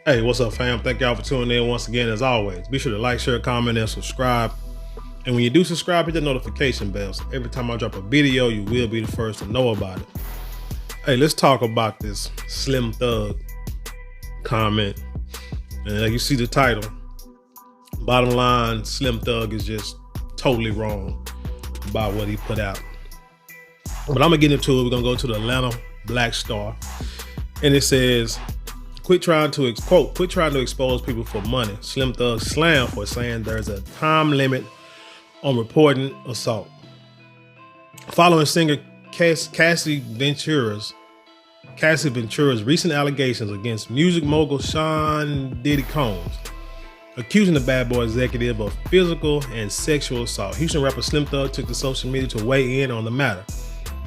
Hey, what's up, fam? Thank y'all for tuning in once again. As always, be sure to like, share, comment, and subscribe. And when you do subscribe, hit the notification bell. So every time I drop a video, you will be the first to know about it. Hey, let's talk about this Slim Thug comment. And like you see the title, bottom line, Slim Thug is just totally wrong about what he put out. But I'm gonna get into it. We're gonna go to the Atlanta Black Star, and it says, quit trying to expose people for money. Slim Thug slammed for saying there's a time limit on reporting assault. Following singer Cassie Ventura's recent allegations against music mogul Sean Diddy Combs, accusing the Bad Boy executive of physical and sexual assault, Houston rapper Slim Thug took to social media to weigh in on the matter.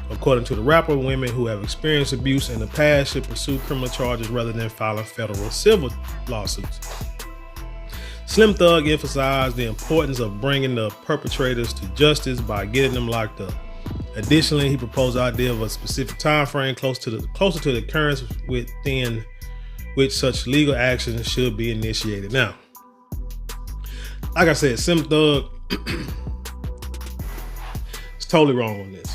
According to the rapper, women who have experienced abuse in the past should pursue criminal charges rather than filing federal civil lawsuits. Slim Thug emphasized the importance of bringing the perpetrators to justice by getting them locked up. Additionally, he proposed the idea of a specific time frame closer to the occurrence within which such legal action should be initiated. Now, like I said, Slim Thug is totally wrong on this,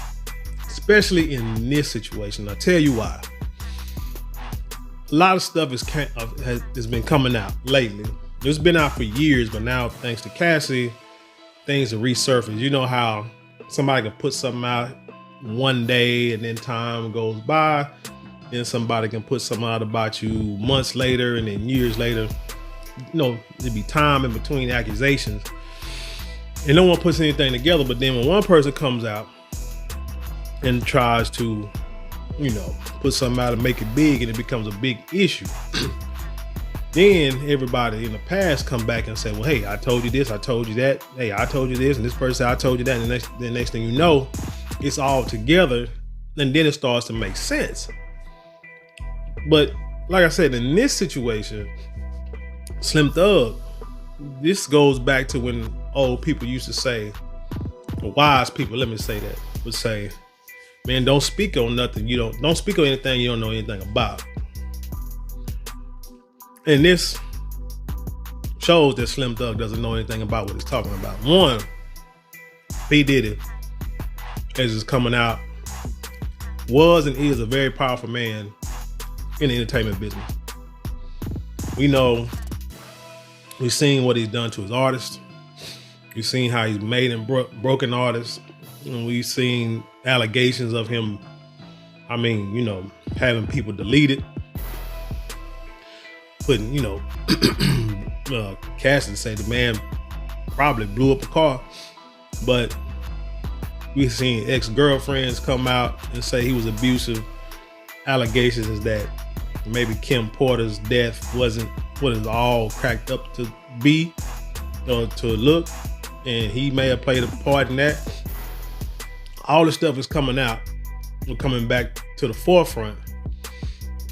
especially in this situation. I'll tell you why. A lot of stuff has been coming out lately. It's been out for years, but now thanks to Cassie, things have resurfaced. You know how somebody can put something out one day and then time goes by, then somebody can put something out about you months later and then years later. You know, there'd be time in between accusations and no one puts anything together. But then when one person comes out and tries to, put something out and make it big and it becomes a big issue, then everybody in the past come back and say, well, hey, I told you this, I told you that. Hey, I told you this, and this person said I told you that. And the next thing you know, it's all together, and then it starts to make sense. But like I said, in this situation, Slim Thug, this goes back to when old people used to say, or wise people, let me say that, would say, man, don't speak on nothing. Don't speak on anything you don't know anything about. And this shows that Slim Thug doesn't know anything about what he's talking about. One, P. Diddy, as is coming out, was and is a very powerful man in the entertainment business. We know, we've seen what he's done to his artists. We've seen how he's made and broken artists. And we've seen allegations of him, having people deleted. Putting, Cassie say the man probably blew up a car, but we've seen ex-girlfriends come out and say he was abusive. Allegations is that maybe Kim Porter's death wasn't what it's all cracked up to be or to look, and he may have played a part in that. All this stuff is coming out, coming back to the forefront,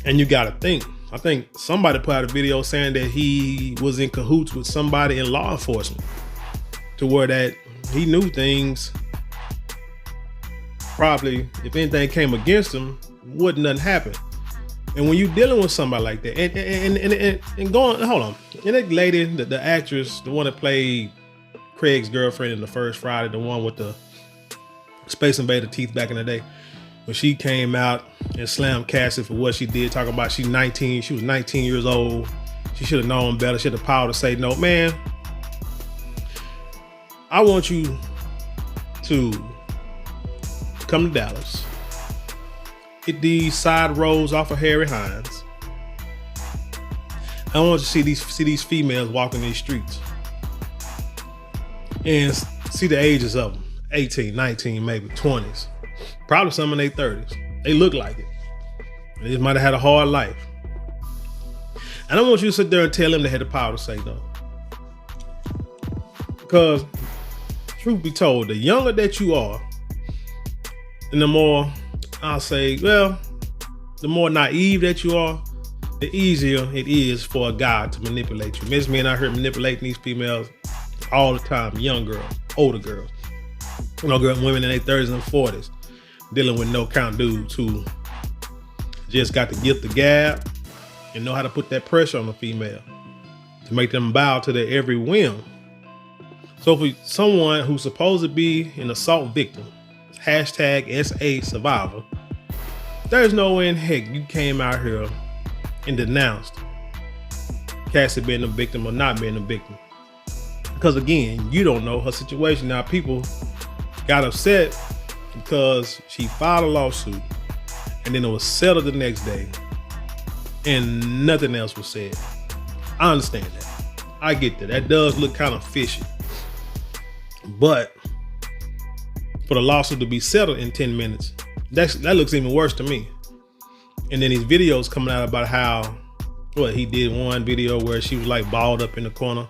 and you got to think. I think somebody put out a video saying that he was in cahoots with somebody in law enforcement to where that he knew things. Probably, if anything came against him, wouldn't nothing happen. And when you're dealing with somebody like that, and going, hold on, and that lady, the actress, the one that played Craig's girlfriend in the first Friday, the one with the Space Invader teeth back in the day, when she came out and slammed Cassie for what she did, talking about she was 19 years old. She should have known better. She had the power to say no. Man, I want you to come to Dallas, get these side roads off of Harry Hines. I want you to see these females walking these streets and see the ages of them, 18, 19, maybe 20s. Probably some in their 30s. They look like it. They just might have had a hard life. I don't want you to sit there and tell them they had the power to say no. Because, truth be told, the younger that you are, and the more, the more naive that you are, the easier it is for a guy to manipulate you. Miss me and I heard manipulating these females all the time. Young girls, older girls, women in their 30s and 40s. Dealing with no count dudes who just got the gift of gab and know how to put that pressure on the female to make them bow to their every whim. So for someone who's supposed to be an assault victim, hashtag SA survivor, there's no way in heck you came out here and denounced Cassie being a victim or not being a victim. Because again, you don't know her situation. Now people got upset because she filed a lawsuit and then it was settled the next day and nothing else was said. I understand that. I get that. That does look kind of fishy. But for the lawsuit to be settled in 10 minutes, that looks even worse to me. And then these videos coming out about how, he did one video where she was like balled up in the corner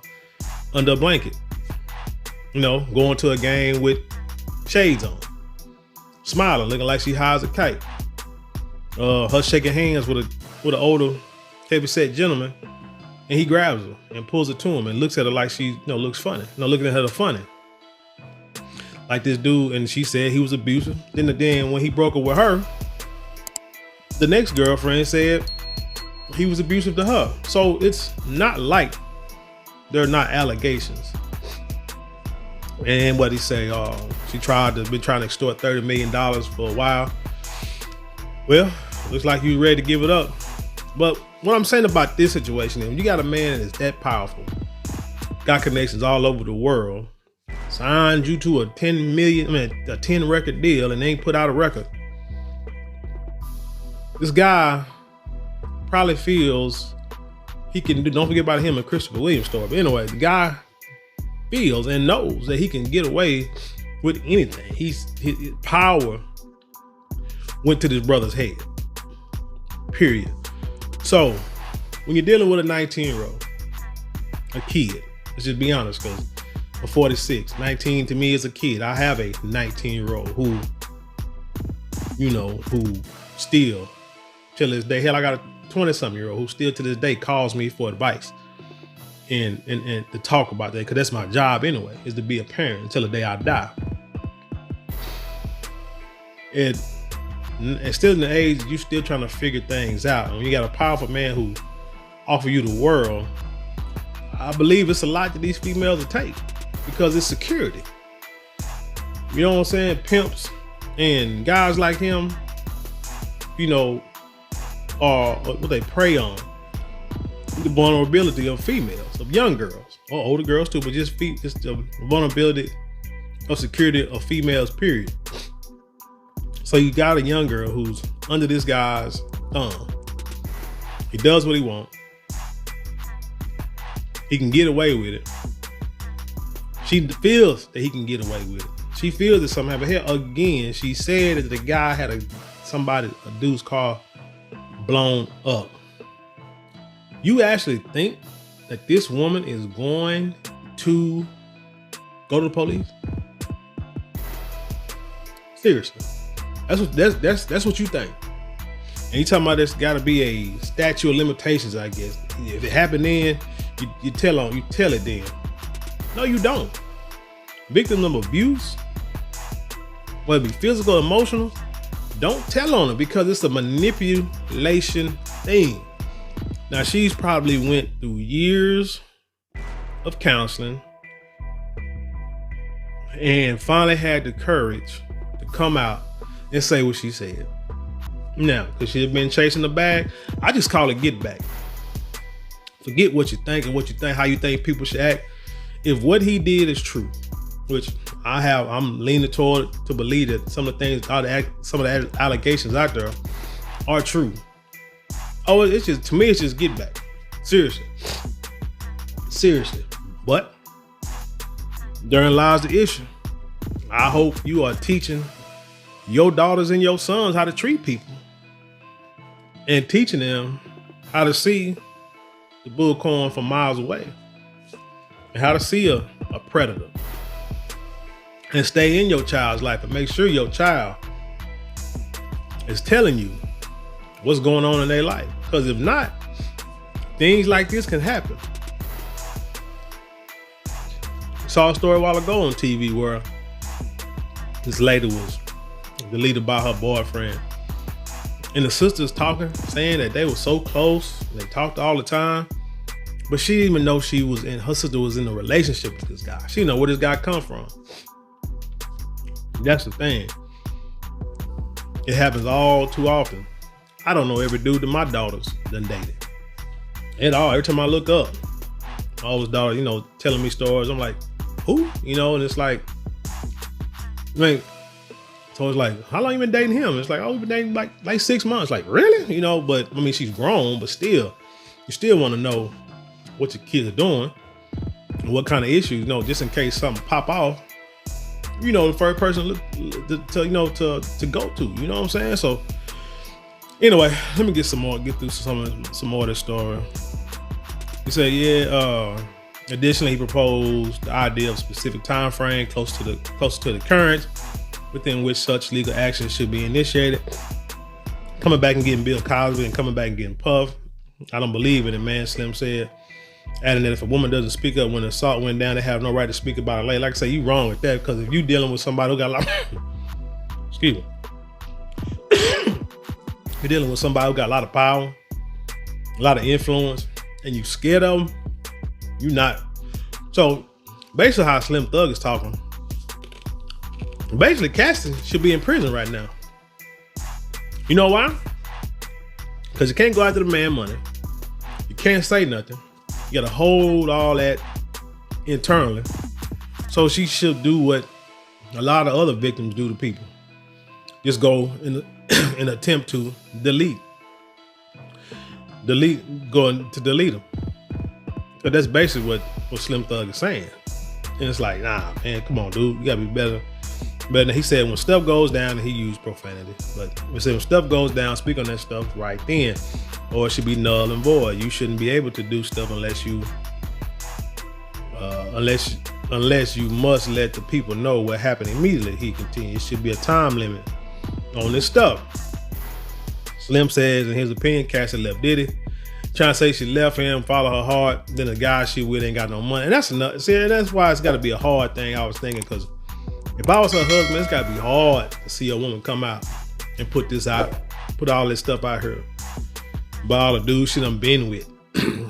under a blanket, going to a game with shades on, smiling, looking like she high as a kite. Her shaking hands with an older heavyset gentleman, and he grabs her and pulls her to him and looks at her like she looks funny. Looking at her funny. Like this dude, and she said he was abusive. Then when he broke up with her, the next girlfriend said he was abusive to her. So it's not like they're not allegations. And what he say, she been trying to extort $30 million for a while. Well, looks like you ready to give it up. But what I'm saying about this situation is, when you got a man that's that powerful, got connections all over the world, signed you to a 10 record deal and ain't put out a record. This guy probably feels he can do, don't forget about him and Christopher Williams story. But anyway, the guy feels and knows that he can get away with anything. His power went to this brother's head, period. So when you're dealing with a 19-year-old, a kid, let's just be honest, because I'm 46, 19 to me is a kid. I have a 19-year-old who still till this day, hell, I got a 20-something-year-old who still to this day calls me for advice and to talk about that, because that's my job anyway, is to be a parent until the day I die. And still in the age, you still trying to figure things out. And when you got a powerful man who offer you the world, I believe it's a lot that these females will take, because it's security. You know what I'm saying? Pimps and guys like him, are what they prey on, the vulnerability of females, of young girls, or older girls too, but just the vulnerability of security of females, period. So you got a young girl who's under this guy's thumb. He does what he wants. He can get away with it. She feels that he can get away with it. She feels that somehow, but here again, she said that the guy had a dude's car blown up. You actually think that this woman is going to go to the police? Seriously. That's what you think. And you talking about there's got to be a statute of limitations, I guess. If it happened then, you tell it then. No, you don't. Victims of abuse, whether it be physical or emotional, don't tell on it, because it's a manipulation thing. Now, she's probably went through years of counseling and finally had the courage to come out and say what she said. Now, because she had been chasing the bag, I just call it get back. Forget what you think and how you think people should act. If what he did is true, which I'm leaning toward to believe that some of the allegations out there are true. Oh, it's just get back. Seriously. But therein lies the issue. I hope you are teaching your daughters and your sons how to treat people, and teaching them how to see the bullcorn from miles away, and how to see a predator, and stay in your child's life and make sure your child is telling you what's going on in their life. Because if not, things like this can happen. Saw a story a while ago on TV where this lady was deleted by her boyfriend And the sister's talking, saying that they were so close, they talked all the time. But she didn't even know her sister was in a relationship with this guy. She didn't know where this guy come from. That's the thing. It happens all too often. I don't know every dude that my daughters done dated. At all. Every time I look up, all his daughter, telling me stories. I'm like, who? And it's like, so it's like, how long you been dating him? It's like, oh, we've been dating like 6 months. Like, really? But I mean, she's grown, but still, you still want to know what your kids are doing and what kind of issues, just in case something pop off, the first person to go to, you know what I'm saying? So anyway, let me get through some more of this story. He said, additionally, he proposed the idea of a specific time frame close to the current within which such legal action should be initiated. Coming back and getting Bill Cosby and coming back and getting Puff, I don't believe in it, man, Slim said. Adding that if a woman doesn't speak up when the assault went down, they have no right to speak about it later. Like I say, you wrong with that, because if you dealing with somebody who got a lot, excuse me, you're dealing with somebody who got a lot of power, a lot of influence, and you scared of them, you not. So basically how Slim Thug is talking, basically Cassie should be in prison right now. You know why? Because you can't go after the man money. You can't say nothing. You gotta hold all that internally. So she should do what a lot of other victims do to people. Just go in an attempt to delete them. So that's basically what Slim Thug is saying. And it's like, nah, man, come on, dude. You gotta be better. But he said when stuff goes down, and he used profanity, but he said when stuff goes down, speak on that stuff right then, or it should be null and void. You shouldn't be able to do stuff unless you must let the people know what happened immediately. He continued. It should be a time limit on this stuff. Slim says, in his opinion, Cassie left Diddy, trying to say she left him, follow her heart. Then the guy she with ain't got no money, and that's enough. See, that's why it's got to be a hard thing. I was thinking, because if I was her husband, it's got to be hard to see a woman come out and put all this stuff out here. But all the dudes she done been with,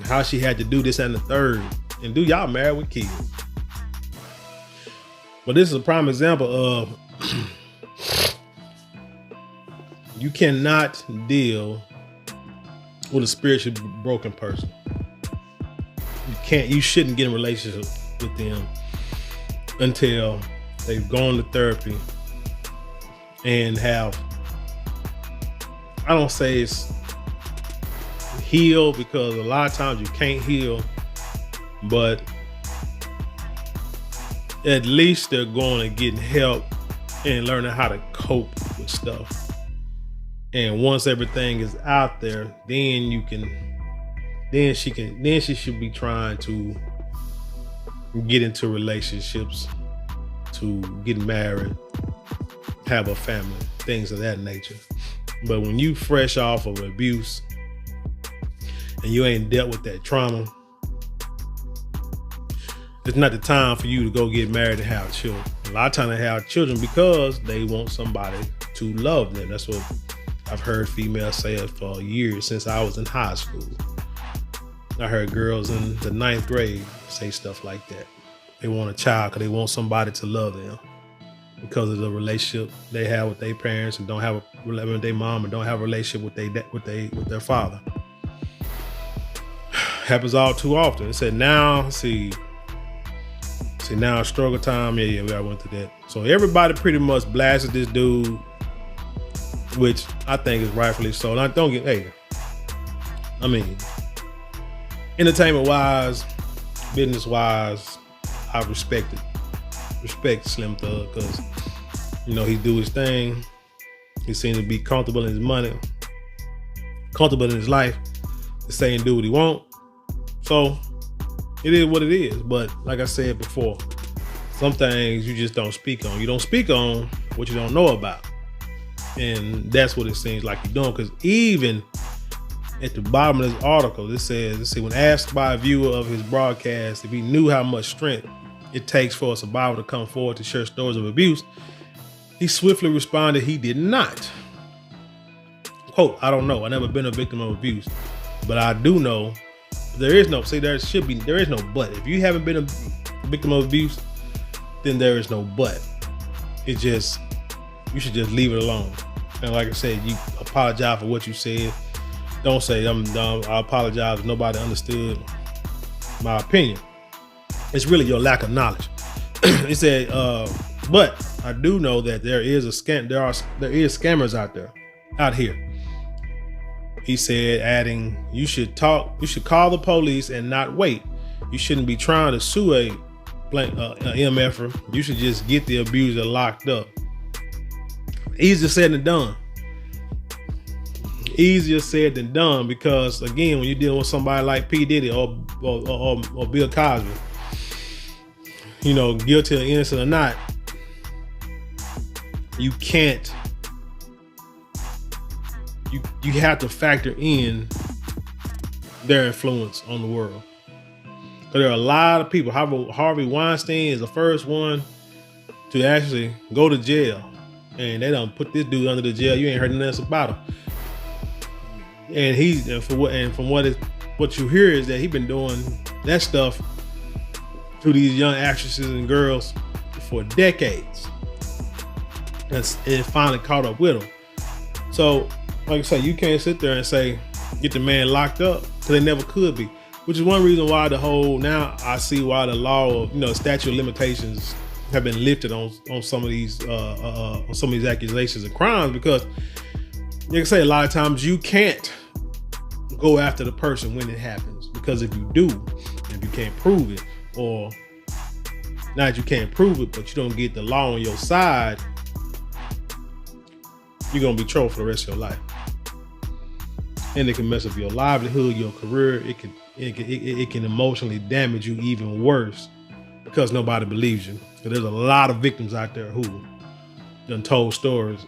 how she had to do this and the third, and do y'all married with kids. But this is a prime example of you cannot deal with a spiritually broken person. You shouldn't get in a relationship with them until they've gone to therapy and have, I don't say it's healed, because a lot of times you can't heal, but at least they're going and getting help and learning how to cope with stuff. And once everything is out there, then she should be trying to get into relationships, to get married, have a family, things of that nature. But when you fresh off of abuse and you ain't dealt with that trauma, it's not the time for you to go get married and have children. A lot of times they have children because they want somebody to love them. That's what I've heard females say it for years, since I was in high school. I heard girls in the 9th grade say stuff like that. They want a child because they want somebody to love them because of the relationship they have with their parents and don't have a relationship with their mom, and don't have a relationship with their father. Happens all too often. It said now struggle time. Yeah, I went through that. So everybody pretty much blasted this dude, which I think is rightfully so. And entertainment wise, business wise, I respect Slim Thug, because he do his thing. He seems to be comfortable in his money, comfortable in his life, to say and do what he want. So it is what it is. But like I said before, some things you just don't speak on. You don't speak on what you don't know about. And that's what it seems like you're doing. Because even at the bottom of this article, it says, when asked by a viewer of his broadcast if he knew how much strength it takes for a survivor to come forward to share stories of abuse, he swiftly responded he did not. Quote, I don't know. I never been a victim of abuse, but I do know there is no but. If you haven't been a victim of abuse, then there is no but. You should just leave it alone. And like I said, you apologize for what you said. Don't say I'm dumb. I apologize if nobody understood my opinion. It's really your lack of knowledge. It said, but I do know that there is scammers out here. He said, adding, you should call the police and not wait. You shouldn't be trying to sue a MFer. You should just get the abuser locked up. Easier said than done. Easier said than done, because again, when you're dealing with somebody like P. Diddy or Bill Cosby, you know, guilty or innocent or not, you can't. You have to factor in their influence on the world. So there are a lot of people. Harvey Weinstein is the first one to actually go to jail, and they don't put this dude under the jail. You ain't heard nothing else about him. And from what you hear is that he's been doing that stuff to these young actresses and girls for decades, and it finally caught up with them. So, like I say, you can't sit there and say get the man locked up, because they never could be. Which is one reason why now I see why the law of statute of limitations have been lifted on some of these accusations of crimes, because like I say, a lot of times you can't go after the person when it happens, because if you do, if you can't prove it, or not that you can't prove it, but you don't get the law on your side, you're gonna be in trouble for the rest of your life, and it can mess up your livelihood, your career. It can emotionally damage you even worse, because nobody believes you. So there's a lot of victims out there who done told stories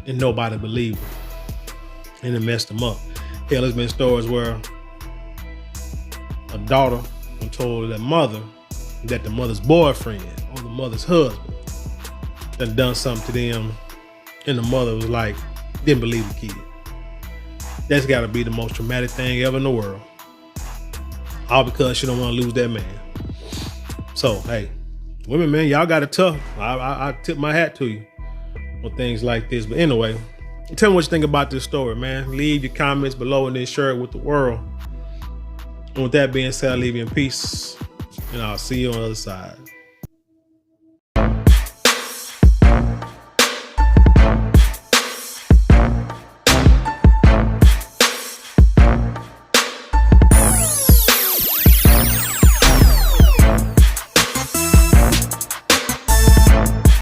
and nobody believed them, and it messed them up. Hell, there's been stories where a daughter told their mother that the mother's boyfriend or the mother's husband done something to them, and the mother was like, didn't believe the kid. That's got to be the most traumatic thing ever in the world, all because she don't want to lose that man. So hey, women, man, y'all got it tough. I tip my hat to you on things like this. But anyway, tell me what you think about this story, man. Leave your comments below and then share it with the world. And with that being said, I'll leave you in peace, and I'll see you on the other side.